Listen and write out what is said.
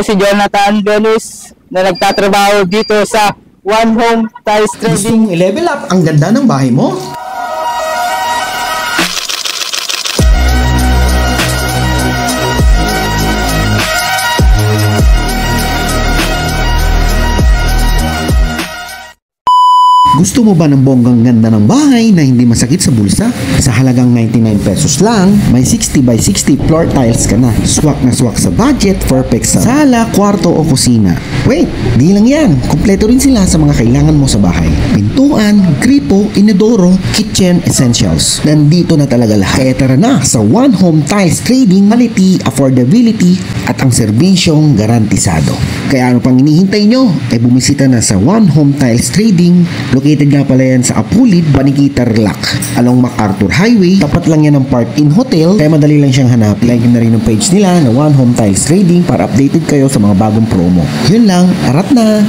po si Jonathan Venus na nagtatrabaho dito sa One Home Tiles Gusto Trading. mong i-level up ang ganda ng bahay mo? Gusto mo ba ng bonggang ganda ng bahay na hindi masakit sa bulsa? Sa halagang 99 pesos lang, may 60 by 60 floor tiles ka na. Swak na swak sa budget, perfect sa sala, kwarto o kusina. Wait, di lang yan. Kompleto rin sila sa mga kailangan mo sa bahay. Pintuan, gripo, inodoro, kitchen essentials. Nandito na talaga lahat. Kaya tara na sa One Home Tiles Trading, quality, affordability, at ang serbisyong garantisado. Kaya ano pang hinihintay nyo? Bumisita na sa One Home Tiles Trading. Located nga pala yan sa Apulid, Banikita, Tarlac. Along MacArthur Highway, tapat lang yan ng Park-In Hotel, kaya madali lang siyang hanapin. Like na rin ang page nila na One Home Tiles Trading para updated kayo sa mga bagong promo. Yun lang, arat na!